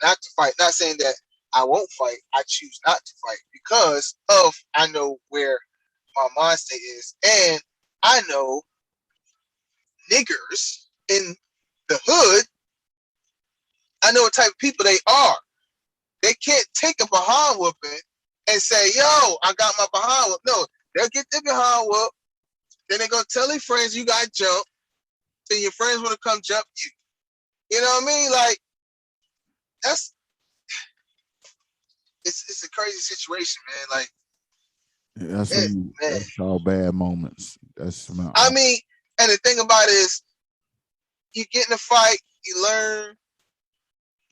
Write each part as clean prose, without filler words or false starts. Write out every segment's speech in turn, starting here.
not to fight. Not saying that I won't fight. I choose not to fight because of I know where my mind state is, and I know niggers in the hood. I know what type of people they are. They can't take a behind whooping and say, "Yo, I got my behind whoop." No, they'll get their behind whoop. Then they're gonna tell their friends you got jumped. Then your friends want to come jump you. You know what I mean? Like that's it's a crazy situation, man. Like That's it, when man. that's all bad moments. That's I mean, and the thing about it is, you get in a fight, you learn,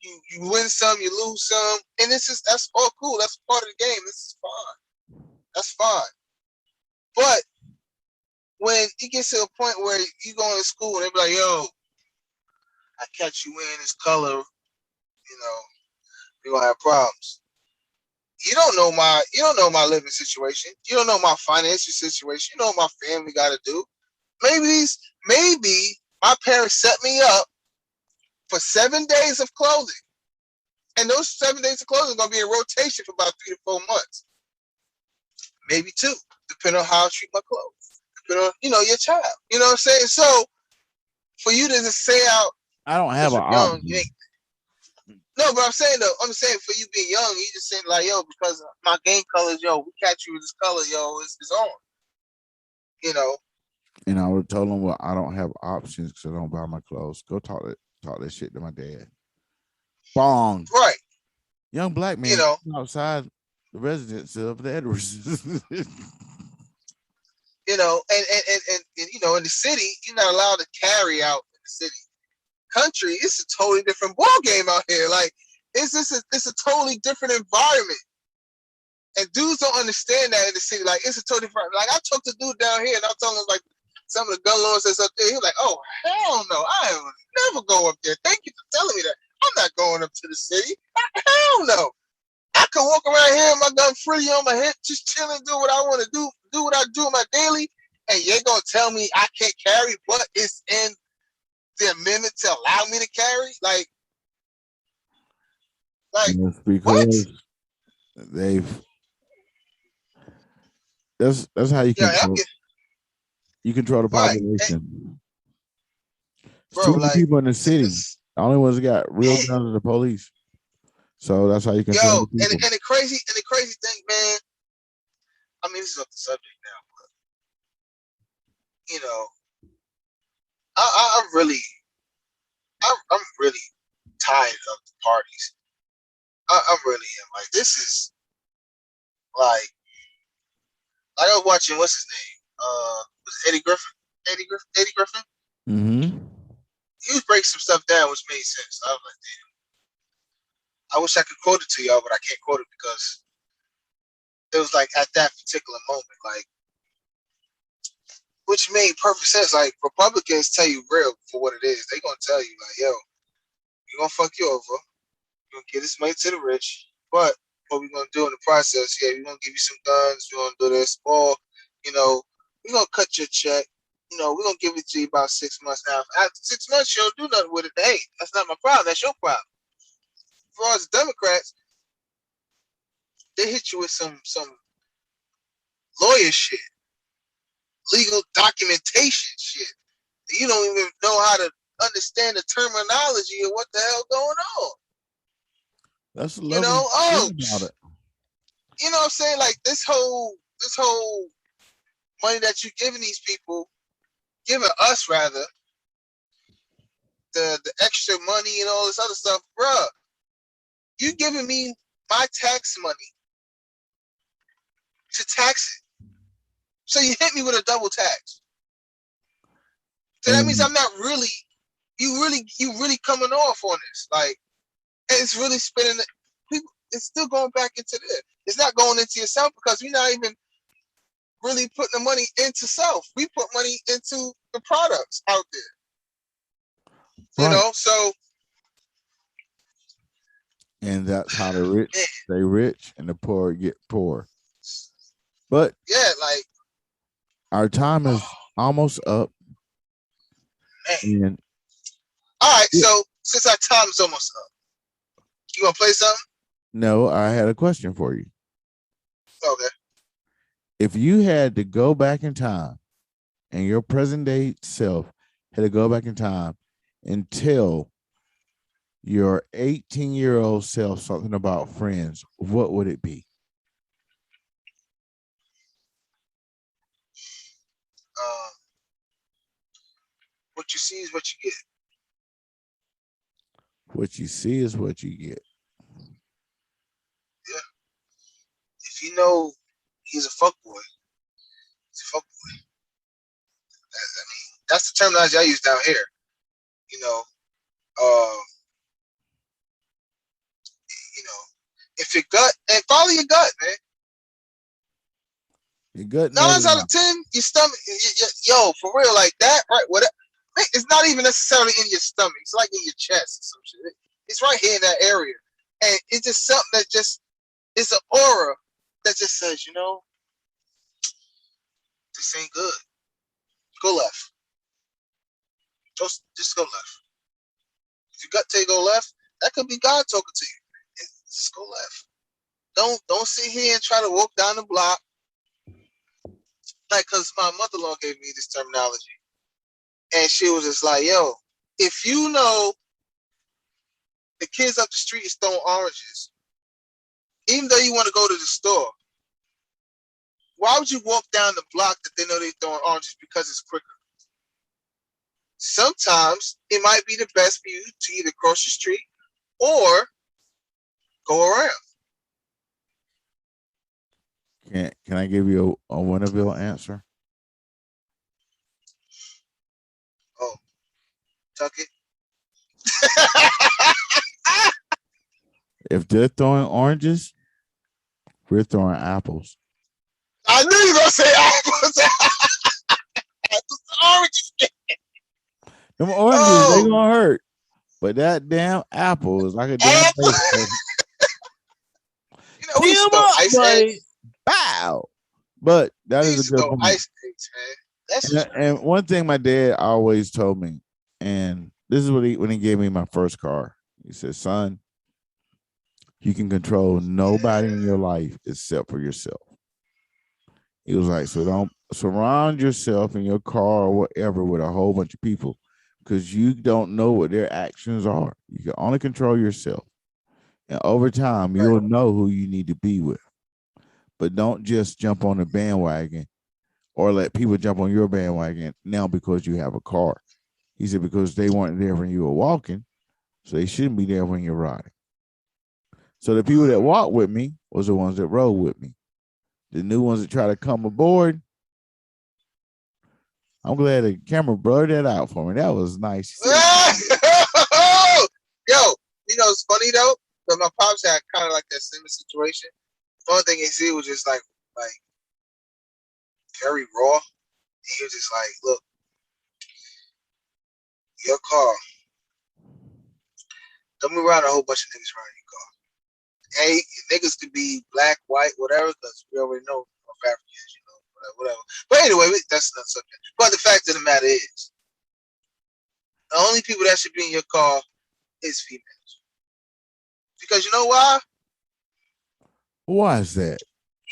you win some, you lose some, and that's all cool. That's part of the game. This is fine. That's fine. But when it gets to a point where you go to school and they be like, "Yo, I catch you in this color," we're gonna have problems. You don't know my living situation. You don't know my financial situation. You know what my family got to do. Maybe my parents set me up for 7 days of clothing, and those 7 days of clothing are gonna be in rotation for about 3 to 4 months, maybe two, depending on how I treat my clothes. Depending on your child. You know what I'm saying? So for you to just say out I don't have because an you're young, you option. ain't. No, but I'm saying for you being young, you just saying like, yo, because my game colors, yo, we catch you with this color, yo, it's on. You know, And I would tell them, well, I don't have options because I don't buy my clothes. Go talk that shit to my dad. Bong. right? Young black You man know, outside the residence of the Edwards. and in the city, you're not allowed to carry out in the city. Country, it's a totally different ball game out here. Like, it's a totally different environment. And dudes don't understand that in the city. Like, it's a totally different. Like, I talked to a dude down here, and I was telling him like some of the gun lords that's up there. He was like, "Oh hell no, I would never go up there. Thank you for telling me that. I'm not going up to the city. Hell no. I can walk around here with my gun freely on my hip, just chilling, do what I want to do what I do in my daily, and you're gonna tell me I can't carry, but it's in the amendment to allow me to carry? Like Yes, what? because they've that's how Yeah, I'm getting you control the right, hey, population. It's too bro. many Like people in the city. this, The only ones that got real guns are the police. So that's how you yo, control the and people. and the crazy thing, man. I mean, this is off the subject now, but you know, I'm really tired of the parties. I really am. Like this is like I was watching what's his name? Was it Eddie Griffin? Eddie Griffin. Mm-hmm. He was breaking some stuff down, which made sense. I was like, damn. I wish I could quote it to y'all, but I can't quote it because it was like at that particular moment, like which made perfect sense. Like Republicans tell you real for what it is. They gonna tell you like, yo, we gonna fuck you over. We're gonna give this money to the rich, but what we gonna do in the process? Yeah, we gonna give you some guns. We gonna do this, or you know, we gonna cut your check. We're gonna give it to you about 6 months. Now, after 6 months, you don't do nothing with it. Hey, that's not my problem. That's your problem. As far as Democrats, they hit you with some lawyer shit, legal documentation shit. You don't even know how to understand the terminology of what the hell going on. That's the You lovely know, oh, thing about it. you know what I'm saying? Like this whole money that you're giving these people, giving us rather, the extra money and all this other stuff, bruh. You giving me my tax money to tax it. So you hit me with a double tax. So that means And I'm not really you really coming off on this. Like and it's really spinning people it's still going back into this. It's not going into yourself because we're not even really putting the money into self. We put money into the products out there. right. So And that's how the rich man, stay rich and the poor get poor. But yeah, like our time oh is almost up. man. And All right, yeah, so since our time is almost up, You gonna play something? No, I had a question for you. Okay. If you had to go back in time and your present day self had to go back in time and tell your 18-year-old self something about friends, what would it be? Um, what you see is what you get. What you see is what you get. Yeah. If you know he's a fuckboy, he's a fuckboy. I mean, that's the terminology I use down here. You know, uh, you know, if your gut and follow your gut, man. Your gut knows 9 out now. of 10, your stomach, yo, for real, like that, right? What? It's not even necessarily in your stomach. It's like in your chest or some shit. It's right here in that area, and it's just something that just it's an aura that just says, this ain't good. Go left. Just go left. If your gut tell you go left, that could be God talking to you. Just go left. Don't sit here and try to walk down the block. Like, cause my mother-in-law gave me this terminology, and she was just like, "Yo, if you know the kids up the street is throwing oranges, even though you want to go to the store, why would you walk down the block that they know they're throwing oranges because it's quicker? Sometimes it might be the best for you to either cross the street or go around." Can I give you a Winneville answer? Oh, tuck it. If they're throwing oranges, we're throwing apples. I knew you were gonna say apples. Oranges. Them oranges, they gonna hurt. But that damn apple is like a damn baseball. We used to throw ice eggs. Bow. But that is a good point. Ice eggs, man. And one thing my dad always told me, and this is what when he gave me my first car. He said, "Son, you can control nobody in your life except for yourself." He was like, "So don't surround yourself in your car or whatever with a whole bunch of people, because you don't know what their actions are. You can only control yourself. And over time, you'll know who you need to be with. But don't just jump on the bandwagon or let people jump on your bandwagon now because you have a car." He said, "Because they weren't there when you were walking, so they shouldn't be there when you're riding." So the people that walked with me was the ones that rode with me. The new ones that try to come aboard, I'm glad the camera blurred that out for me. That was nice. Yo, it's funny though, but my pops had kind of like that similar situation. The only thing he said was just like very raw. He was just like, "Look, your car, don't move around a whole bunch of niggas around your car. Hey, niggas could be black, white, whatever, because we already know North Africans, whatever. But anyway, that's not subject. But the fact of the matter is, the only people that should be in your car is females. Because you know why? Why is that?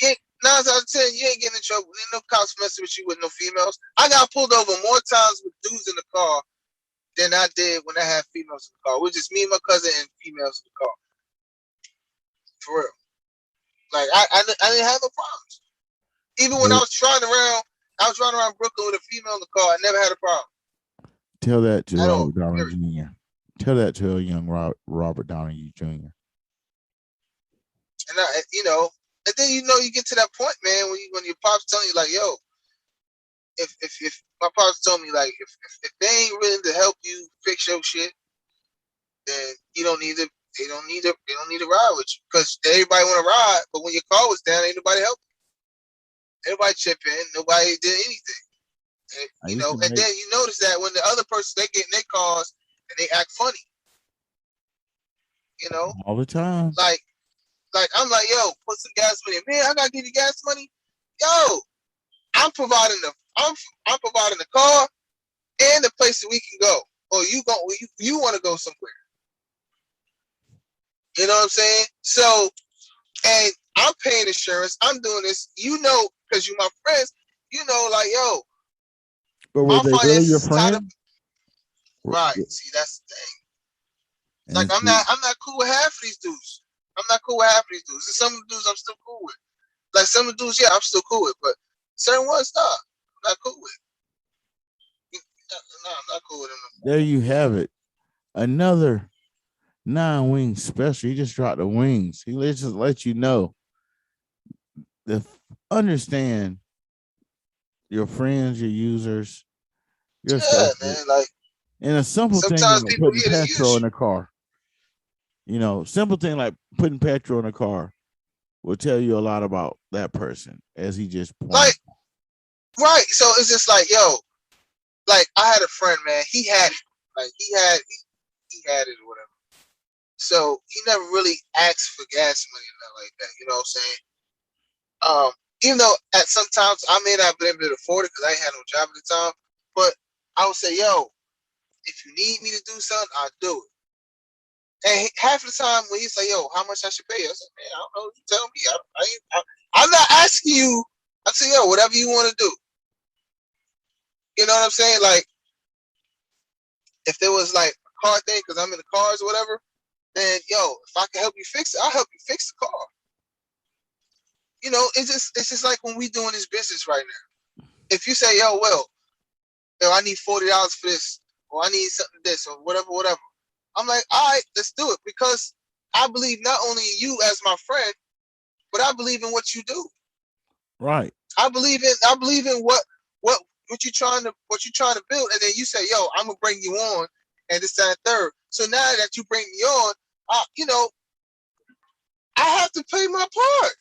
9 out of 10, you ain't getting in trouble. Ain't no cops messing with you with no females. I got pulled over more times with dudes in the car than I did when I had females in the car. It was just me and my cousin and females in the car. For real. Like, I didn't have no problems. Even when I was riding around Brooklyn with a female in the car, I never had a problem. Tell that to Robert Downey Jr. Tell that to a young Robert Downey Jr. And and then you get to that point, man, when your pops telling you like, "Yo, if my pops told me like if they ain't willing to help you fix your shit, then you don't need to. They don't need to ride with you because everybody want to ride, but when your car was down, ain't nobody help you. Everybody chip in, nobody did anything. And, and then you notice that when the other person they get in their cars and they act funny, all the time. Like I'm like, "Yo, put some gas money. Man, I gotta give you gas money. Yo, I'm providing the car and the place that we can go. Or you want to go somewhere. You know what I'm saying? So, and I'm paying insurance. I'm doing this. You know, because you my friends. You know, like yo, But were my they really your finances is tied up. friend? Right. See, that's the thing. Like And I'm not cool with half of these dudes. I'm not cool with half of these dudes. There's some of the dudes I'm still cool with. Like some of the dudes, yeah, I'm still cool with, but certain ones, nah, I'm not cool with. No, I'm not cool with them. there you have it. Another non-wing special. He just dropped the wings. He just let you know the understand your friends, your users, your Yeah, associates. man. Like And a simple thing sometimes like people putting here to petrol use in you. a car. Simple thing like putting petrol in a car will tell you a lot about that person, as he just pointed. Like, right. So it's just like, yo, like I had a friend, man. He had it. Like he had it or whatever. So he never really asked for gas money or nothing like that. You know what I'm saying? Even though at sometimes I may not have been able to afford it because I ain't had no job at the time, but I would say, yo, if you need me to do something, I'll do it. And half the time when he's like, yo, how much I should pay? I said, man, I don't know. You tell me. I'm not asking you. I say, yo, whatever you want to do. You know what I'm saying? Like, if there was like a car thing, because I'm in the cars or whatever, then, yo, if I can help you fix it, I'll help you fix the car. It's just like when we doing this business right now. If you say, yo, I need $40 for this, or I need something this, or whatever. I'm like, all right, let's do it because I believe not only in you as my friend, but I believe in what you do. Right. I believe in what you're trying to build, and then you say, yo, I'm gonna bring you on, and this that, and third. So now that you bring me on, I have to play my part.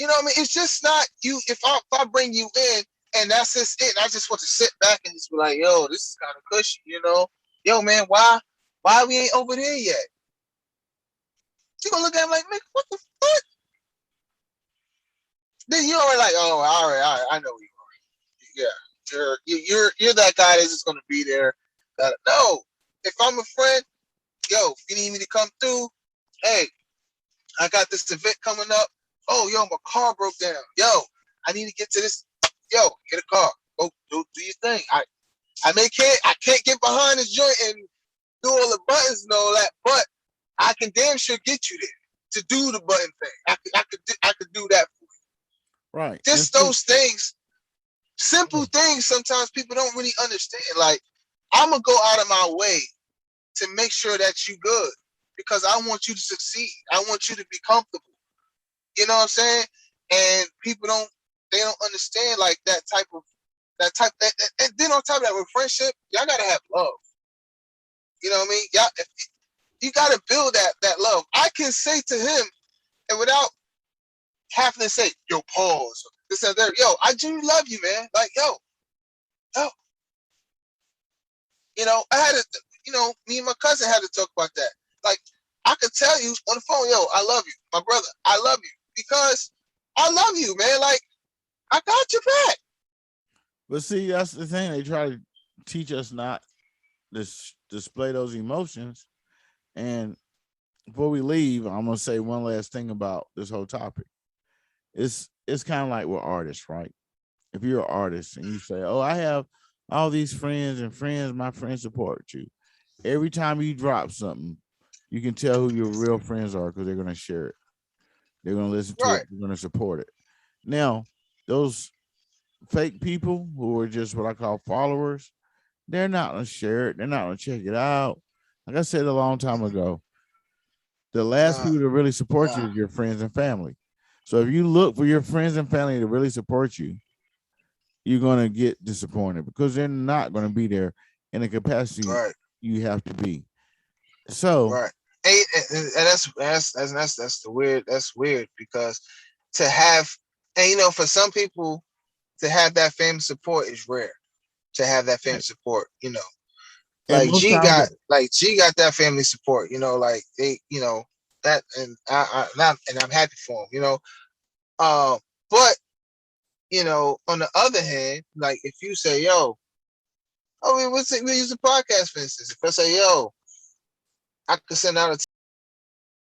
You know what I mean? It's just not you. If I bring you in and that's just it, and I just want to sit back and just be like, yo, this is kind of cushy, Yo, man, why we ain't over there yet? You gonna look at him like, man, what the fuck? Then you already like, oh, all right, I know you are. Yeah, you're that guy that's just gonna be there. No, if I'm a friend, yo, if you need me to come through, hey, I got this event coming up. Oh, yo, my car broke down. Yo, I need to get to this. Yo, get a car. Go do your thing. I can't get behind this joint and do all the buttons and all that, but I can damn sure get you there to do the button thing. I could do that for you. Right. Just those things, simple things. Sometimes people don't really understand. Like I'm gonna go out of my way to make sure that you good because I want you to succeed. I want you to be comfortable. You know what I'm saying? And people don't understand like that type. And then on top of that, with friendship, y'all gotta have love. You know what I mean? Y'all, you gotta build that love. I can say to him, and without having to say, "Yo, pause," this and that. Yo, I do love you, man. Like, yo. I had to. Me and my cousin had to talk about that. Like, I could tell you on the phone, yo, I love you, my brother. I love you because I love you, man. Like, I got your back. But see, that's the thing. They try to teach us not to display those emotions. And before we leave, I'm gonna say one last thing about this whole topic. It's kind of like we're artists, right? If you're an artist and you say, "Oh, I have all these friends and friends, my friends support you." Every time you drop something, you can tell who your real friends are because they're gonna share it. They're gonna listen to it. Right. They're gonna support it. Now, those fake people who are just what I call followers, they're not gonna share it. They're not gonna check it out. Like I said a long time ago, the last Nah, people to really support you is your friends and family. So if you look for your friends and family to really support you, you're gonna get disappointed because they're not gonna be there in the capacity right, you have to be. So right. And that's the weird. That's weird because to have, and for some people to have that family support is rare. To have that family right. support, And most times Like G got that family support, like they, that, and I'm happy for him, but on the other hand, like if you say, yo, we use a podcast for instance. If I say, yo, I could send out a